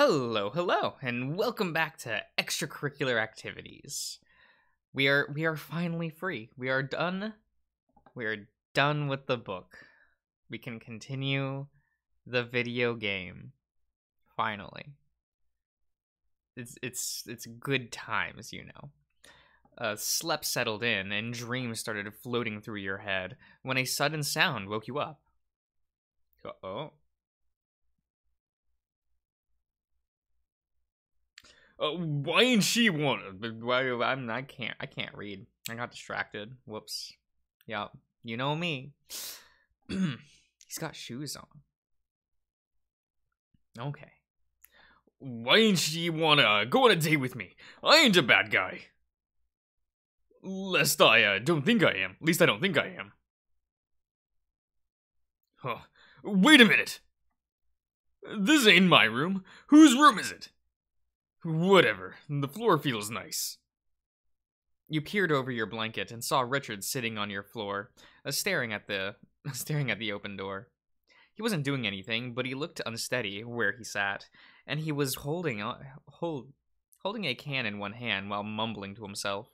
Hello, and welcome back to Extracurricular Activities. We are finally free. We are done. We are done with the book. We can continue the video game. Finally. It's good times, you know. Sleep settled in and dreams started floating through your head when a sudden sound woke you up. Uh-oh. Why ain't she one? Why I can't read. I got distracted. Whoops. Yep. You know me. He's got shoes on. Okay. Why ain't she wanna go on a date with me? I ain't a bad guy. Lest I don't think I am. At least I don't think I am. Huh. Wait a minute. This ain't my room. Whose room is it? Whatever, the floor feels nice. You peered over your blanket and saw Richard sitting on your floor, staring at the open door. He wasn't doing anything, but he looked unsteady where he sat, and he was holding a can in one hand while mumbling to himself.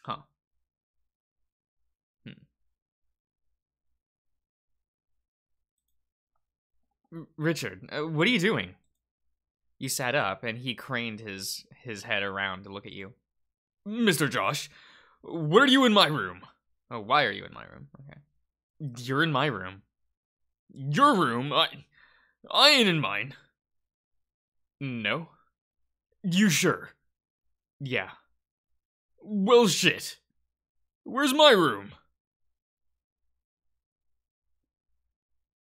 Huh. Richard, what are you doing? You sat up, and he craned his head around to look at you. Mr. Josh, what are you in my room? Oh, why are you in my room? Okay. You're in my room. Your room? I ain't in mine. No? You sure? Yeah. Well, shit. Where's my room?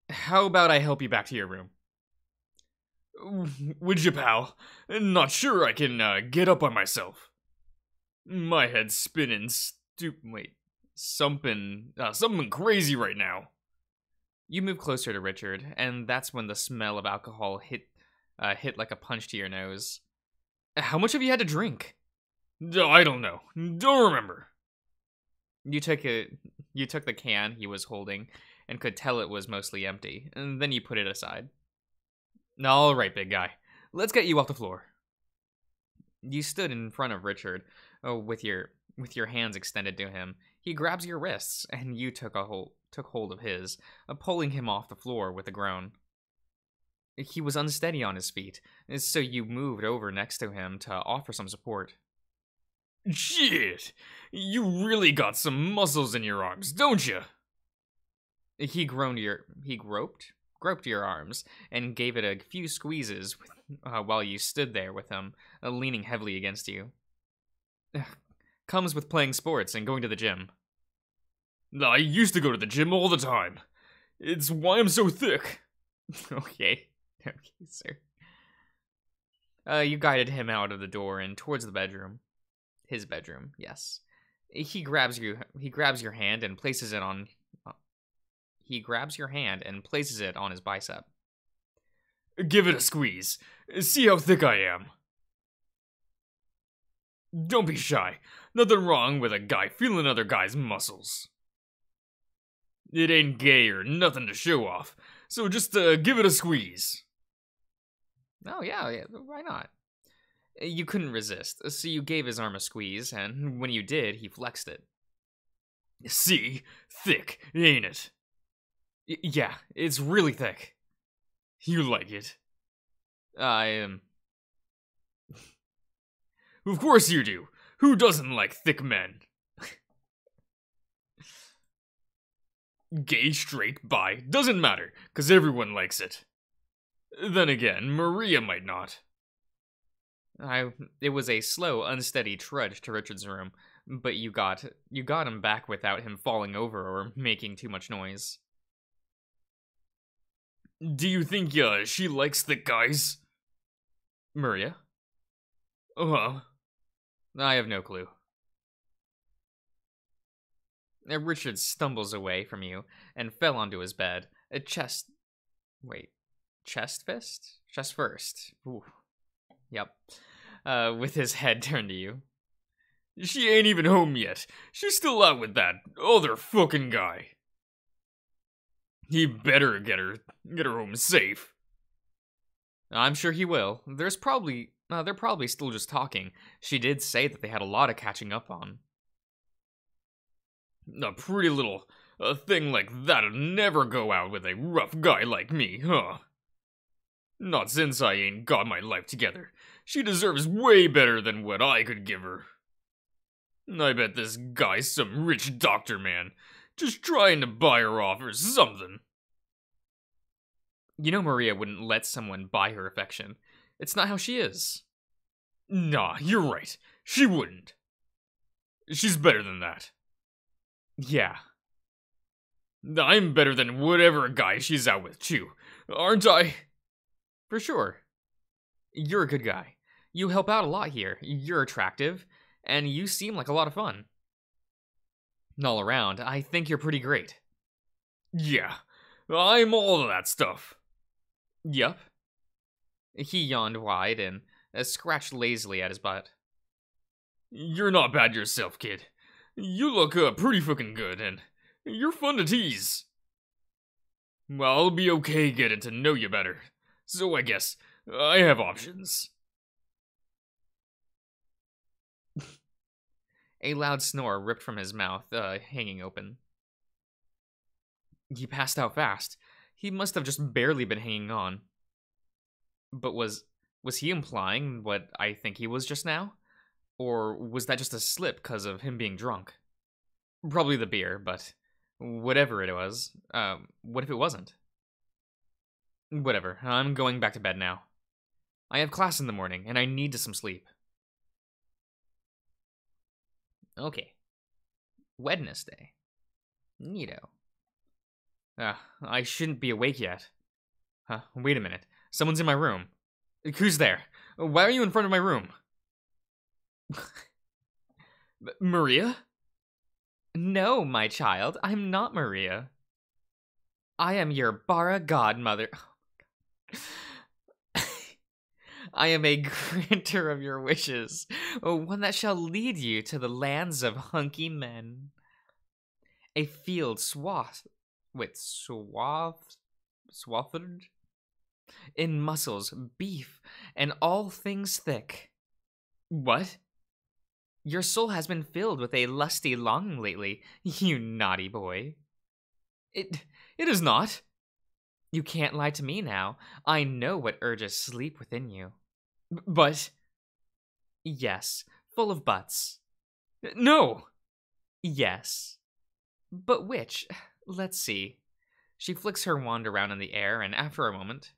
How about I help you back to your room? Would you, pal? Not sure I can get up on myself. My head's spinning something crazy right now. You move closer to Richard, and that's when the smell of alcohol hit like a punch to your nose. How much have you had to drink? I don't know. Don't remember. You took the can he was holding and could tell it was mostly empty, and then you put it aside. All right, big guy. Let's get you off the floor. You stood in front of Richard, with your hands extended to him. He grabs your wrists, and you took hold of his, pulling him off the floor with a groan. He was unsteady on his feet, so you moved over next to him to offer some support. Shit! You really got some muscles in your arms, don't you? He groped your arms and gave it a few squeezes while you stood there with him, leaning heavily against you. Comes with playing sports and going to the gym. I used to go to the gym all the time. It's why I'm so thick. Okay, sir. You guided him out of the door and towards the bedroom. His bedroom, yes. He grabs your hand and places it on his bicep. Give it a squeeze. See how thick I am. Don't be shy. Nothing wrong with a guy feeling another guy's muscles. It ain't gay or nothing to show off, so just give it a squeeze. Oh, yeah, why not? You couldn't resist, so you gave his arm a squeeze, and when you did, he flexed it. See? Thick, ain't it? Yeah, it's really thick. You like it? I am. Of course you do. Who doesn't like thick men? Gay, straight, bi, doesn't matter, 'cause everyone likes it. Then again, Maria might not. It was a slow, unsteady trudge to Richard's room, but you got him back without him falling over or making too much noise. Do you think she likes thick guys? Maria? I have no clue. Richard stumbles away from you and fell onto his bed. Chest fist? Chest first. Ooh. Yep. With his head turned to you. She ain't even home yet. She's still out with that other fucking guy. He better get her home safe. I'm sure he will. They're probably still just talking. She did say that they had a lot of catching up on. A pretty little thing like that'd never go out with a rough guy like me, huh? Not since I ain't got my life together. She deserves way better than what I could give her. I bet this guy's some rich doctor man, just trying to buy her off or something. You know Maria wouldn't let someone buy her affection. It's not how she is. Nah, you're right. She wouldn't. She's better than that. Yeah. I'm better than whatever guy she's out with, too. Aren't I? For sure. You're a good guy. You help out a lot here. You're attractive, and you seem like a lot of fun. All around, I think you're pretty great. Yeah, I'm all of that stuff. Yup. He yawned wide and scratched lazily at his butt. You're not bad yourself, kid. You look pretty fucking good, and you're fun to tease. Well, I'll be okay getting to know you better, so I guess I have options. A loud snore ripped from his mouth, hanging open. He passed out fast. He must have just barely been hanging on. But was he implying what I think he was just now? Or was that just a slip because of him being drunk? Probably the beer, but whatever it was, what if it wasn't? Whatever, I'm going back to bed now. I have class in the morning, and I need some sleep. Okay. Wednesday. Neato. I shouldn't be awake yet. Wait a minute. Someone's in my room. Who's there? Why are you in front of my room? Maria? No, my child, I'm not Maria. I am your Bara godmother. I am a granter of your wishes, one that shall lead you to the lands of hunky men. A field swathed in muscles, beef, and all things thick. What? Your soul has been filled with a lusty longing lately, you naughty boy. It is not. You can't lie to me now. I know what urges sleep within you. But... Yes, full of buts. No! Yes. But which? Let's see. She flicks her wand around in the air, and after a moment...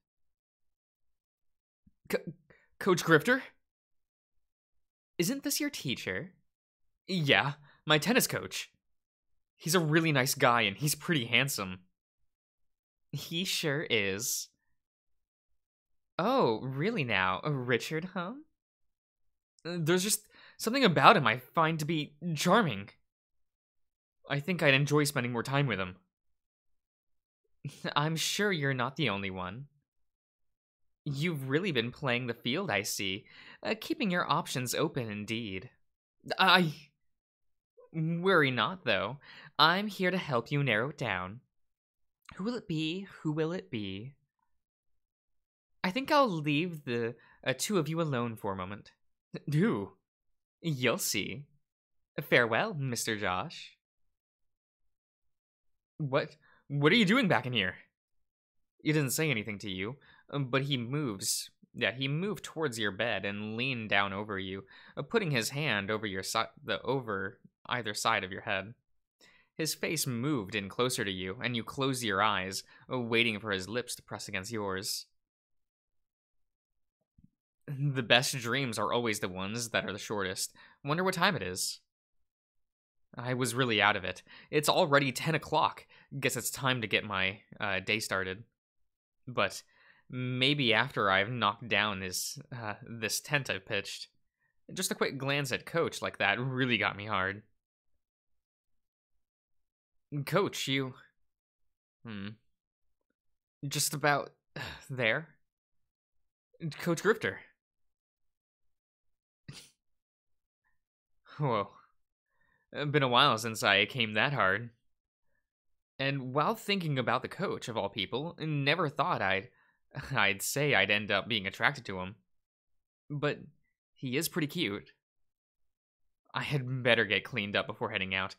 Coach Grifter? Isn't this your teacher? Yeah, my tennis coach. He's a really nice guy, and he's pretty handsome. He sure is. Oh, really now? Richard, huh? There's just something about him I find to be charming. I think I'd enjoy spending more time with him. I'm sure you're not the only one. You've really been playing the field, I see. Keeping your options open indeed. Worry not, though. I'm here to help you narrow it down. Who will it be? Who will it be? I think I'll leave the two of you alone for a moment. Who? You'll see. Farewell, Mr. Josh. What are you doing back in here? He didn't say anything to you, but he moves. Yeah, he moved towards your bed and leaned down over you, putting his hand over your over either side of your head. His face moved in closer to you, and you closed your eyes, waiting for his lips to press against yours. The best dreams are always the ones that are the shortest. Wonder what time it is. I was really out of it. It's already 10 o'clock. Guess it's time to get my day started. But maybe after I've knocked down this tent I've pitched. Just a quick glance at Coach like that really got me hard. Coach, you... Just about... there? Coach Grifter. Whoa. Been a while since I came that hard. And while thinking about the coach, of all people, never thought I'd I'd say I'd end up being attracted to him. But he is pretty cute. I had better get cleaned up before heading out.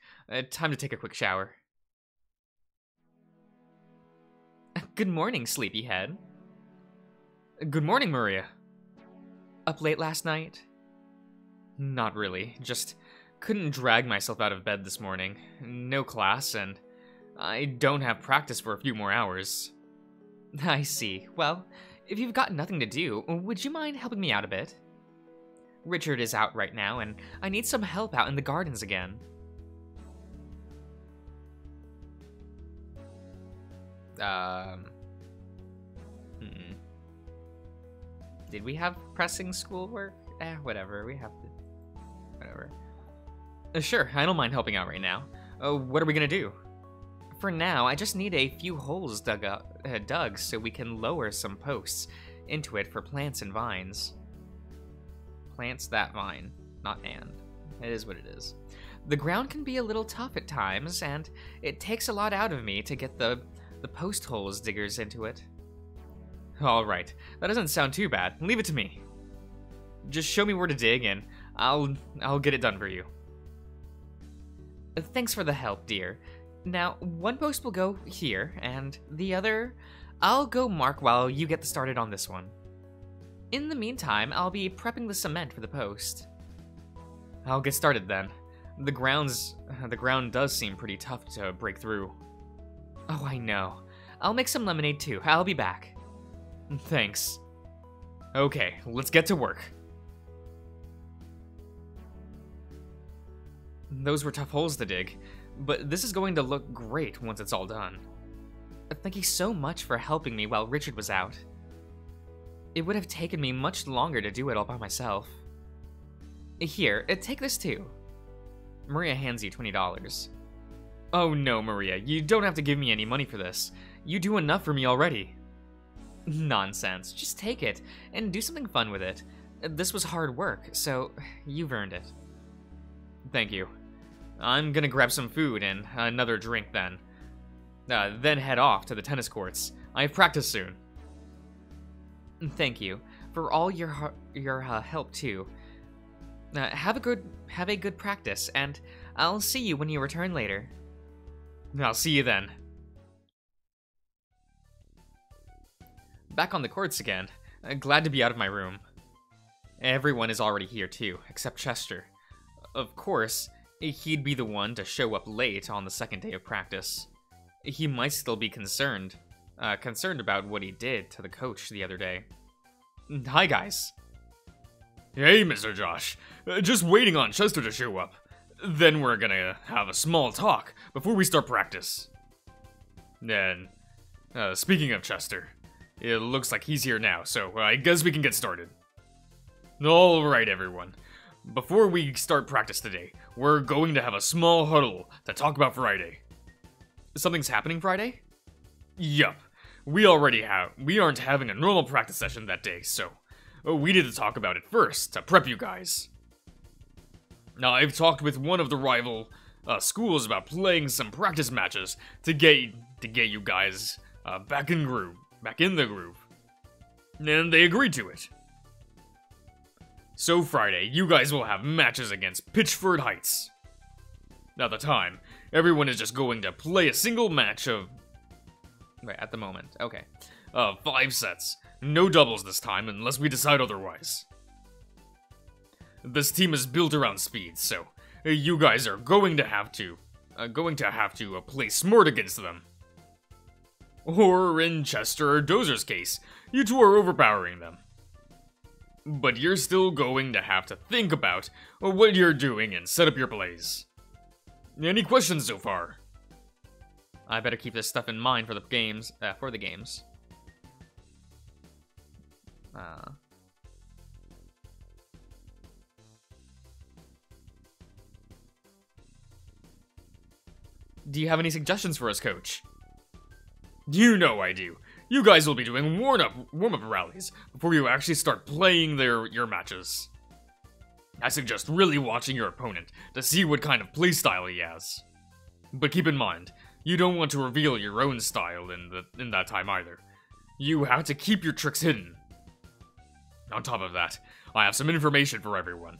Time to take a quick shower. Good morning, sleepyhead. Good morning, Maria. Up late last night? Not really, just couldn't drag myself out of bed this morning. No class, and I don't have practice for a few more hours. I see. Well, if you've got nothing to do, would you mind helping me out a bit? Richard is out right now, and I need some help out in the gardens again. Did we have pressing schoolwork? Whatever, we have to... Whatever. Sure, I don't mind helping out right now. What are we gonna do? For now, I just need a few holes dug so we can lower some posts into it for plants and vines. Plants that vine, not and. It is what it is. The ground can be a little tough at times, and it takes a lot out of me to get the post holes diggers into it. Alright, that doesn't sound too bad. Leave it to me. Just show me where to dig, and I'll get it done for you. Thanks for the help, dear. Now, one post will go here, and the other, I'll go mark while you get started on this one. In the meantime, I'll be prepping the cement for the post. I'll get started then. The ground does seem pretty tough to break through. Oh, I know. I'll make some lemonade too. I'll be back. Thanks. Okay, let's get to work. Those were tough holes to dig, but this is going to look great once it's all done. Thank you so much for helping me while Richard was out. It would have taken me much longer to do it all by myself. Here, take this too. Maria hands you $20. Oh no, Maria, you don't have to give me any money for this. You do enough for me already. Nonsense, just take it, and do something fun with it. This was hard work, so you've earned it. Thank you. I'm gonna grab some food and another drink then. Then head off to the tennis courts. I have practice soon. Thank you for all your help too. Have a good practice, and I'll see you when you return later. I'll see you then. Back on the courts again. Glad to be out of my room. Everyone is already here too, except Chester. Of course, he'd be the one to show up late on the second day of practice. He might still be concerned about what he did to the coach the other day. Hi, guys. Hey, Mr. Josh. Just waiting on Chester to show up. Then we're gonna have a small talk before we start practice. And, speaking of Chester, it looks like he's here now, so I guess we can get started. Alright, everyone. Before we start practice today, we're going to have a small huddle to talk about Friday. Something's happening Friday? Yup. We aren't having a normal practice session that day, so we need to talk about it first to prep you guys. Now, I've talked with one of the rival schools about playing some practice matches to get you guys back in the groove, and they agreed to it. So Friday, you guys will have matches against Pitchford Heights. At the time, everyone is just going to play a single match of... Right, at the moment, okay. 5 sets. No doubles this time, unless we decide otherwise. This team is built around speed, so you guys are going to have to play smart against them. Or in Chester or Dozer's case, you two are overpowering them. But you're still going to have to think about what you're doing and set up your plays. Any questions so far? I better keep this stuff in mind for the games. Do you have any suggestions for us, Coach? You know I do. You guys will be doing warm-up rallies before you actually start playing your matches. I suggest really watching your opponent to see what kind of playstyle he has. But keep in mind, you don't want to reveal your own style in that time either. You have to keep your tricks hidden. On top of that, I have some information for everyone.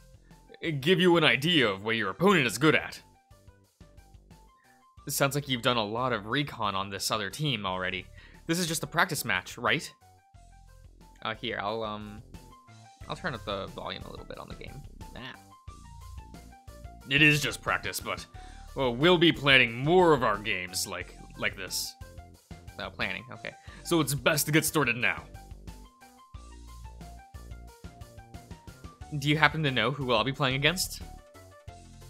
Give you an idea of what your opponent is good at. It sounds like you've done a lot of recon on this other team already. This is just a practice match, right? Here, I'll turn up the volume a little bit on the game. It is just practice, but well, we'll be planning more of our games like this. Planning, okay. So it's best to get started now. Do you happen to know who I'll be playing against?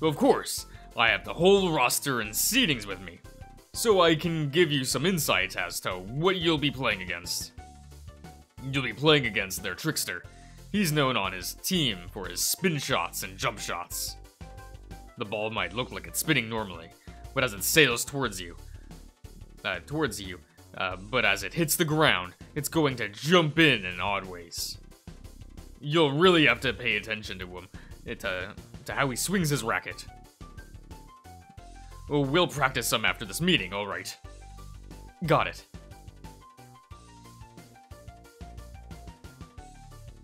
Of course, I have the whole roster and seedings with me, so I can give you some insight as to what you'll be playing against. You'll be playing against their trickster. He's known on his team for his spin shots and jump shots. The ball might look like it's spinning normally, but as it sails towards you, but as it hits the ground, it's going to jump in odd ways. You'll really have to pay attention to him, to how he swings his racket. We'll practice some after this meeting, alright? Got it.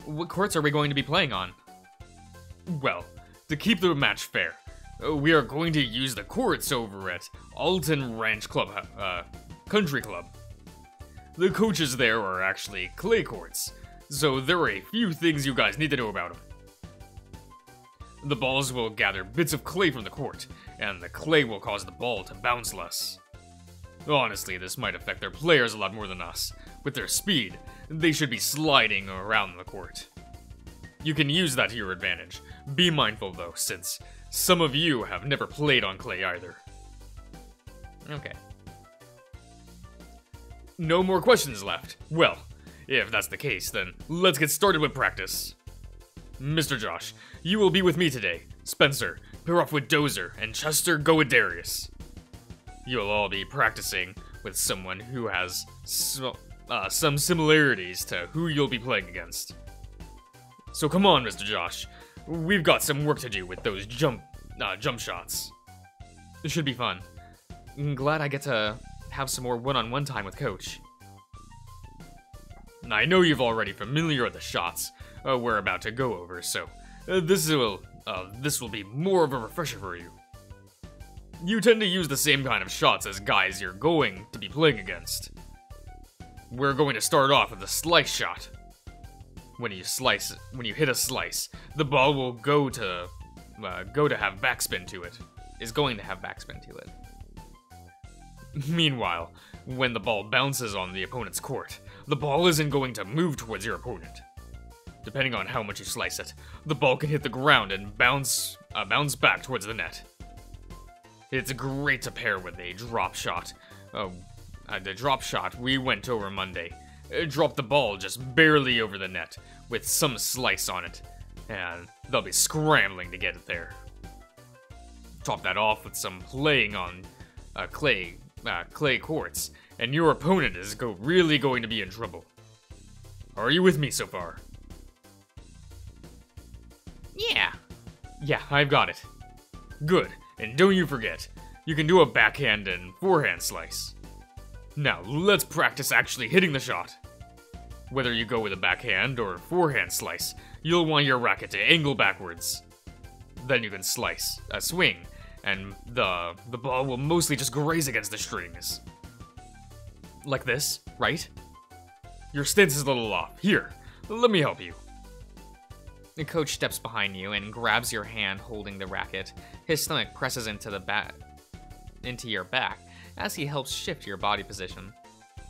What courts are we going to be playing on? Well, to keep the match fair, we are going to use the courts over at Alton Ranch Country Club. The coaches there are actually clay courts, so there are a few things you guys need to know about them. The balls will gather bits of clay from the court, and the clay will cause the ball to bounce less. Honestly, this might affect their players a lot more than us. With their speed, they should be sliding around the court. You can use that to your advantage. Be mindful though, since some of you have never played on clay either. Okay. No more questions left. Well, if that's the case, then let's get started with practice. Mr. Josh, you will be with me today. Spencer, pair off with Dozer, and Chester go with Darius. You'll all be practicing with someone who has some similarities to who you'll be playing against. So come on, Mr. Josh. We've got some work to do with those jump shots. It should be fun. I'm glad I get to have some more one-on-one time with Coach. I know you've already familiar with the shots we're about to go over, so this will be more of a refresher for you. You tend to use the same kind of shots as guys you're going to be playing against. We're going to start off with a slice shot. When you hit a slice, the ball will go to have backspin to it. Is going to have backspin to it. Meanwhile, when the ball bounces on the opponent's court, the ball isn't going to move towards your opponent. Depending on how much you slice it, the ball can hit the ground and bounce back towards the net. It's great to pair with a drop shot. The drop shot we went over Monday. Drop the ball just barely over the net with some slice on it, and they'll be scrambling to get it there. Top that off with some playing on clay courts, and your opponent is really going to be in trouble. Are you with me so far? Yeah, I've got it. Good, and don't you forget, you can do a backhand and forehand slice. Now, let's practice actually hitting the shot. Whether you go with a backhand or forehand slice, you'll want your racket to angle backwards. Then you can swing, and the ball will mostly just graze against the strings. Like this, right? Your stance is a little off. Here, let me help you. The coach steps behind you and grabs your hand holding the racket. His stomach presses into your back as he helps shift your body position.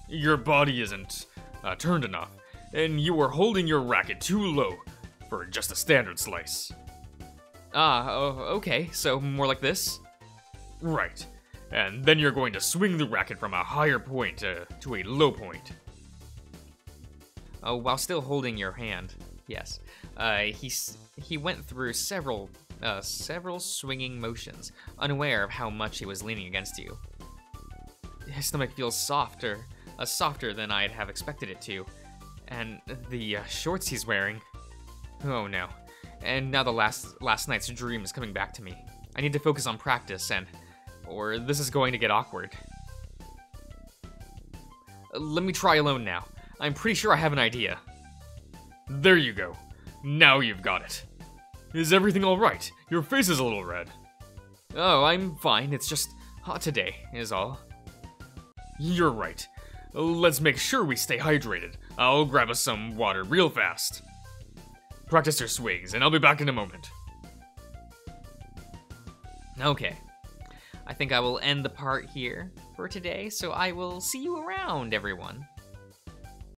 Your body isn't turned enough, and you are holding your racket too low for just a standard slice. Okay, so more like this? Right, and then you're going to swing the racket from a higher point to a low point. While still holding your hand, yes. He went through several swinging motions, unaware of how much he was leaning against you. His stomach feels softer than I'd have expected it to, and the shorts he's wearing. Oh no! And now the last night's dream is coming back to me. I need to focus on practice, or this is going to get awkward. Let me try alone now. I'm pretty sure I have an idea. There you go. Now you've got it. Is everything alright? Your face is a little red. Oh, I'm fine. It's just hot today, is all. You're right. Let's make sure we stay hydrated. I'll grab us some water real fast. Practice your swings, and I'll be back in a moment. Okay. I think I will end the part here for today, so I will see you around, everyone.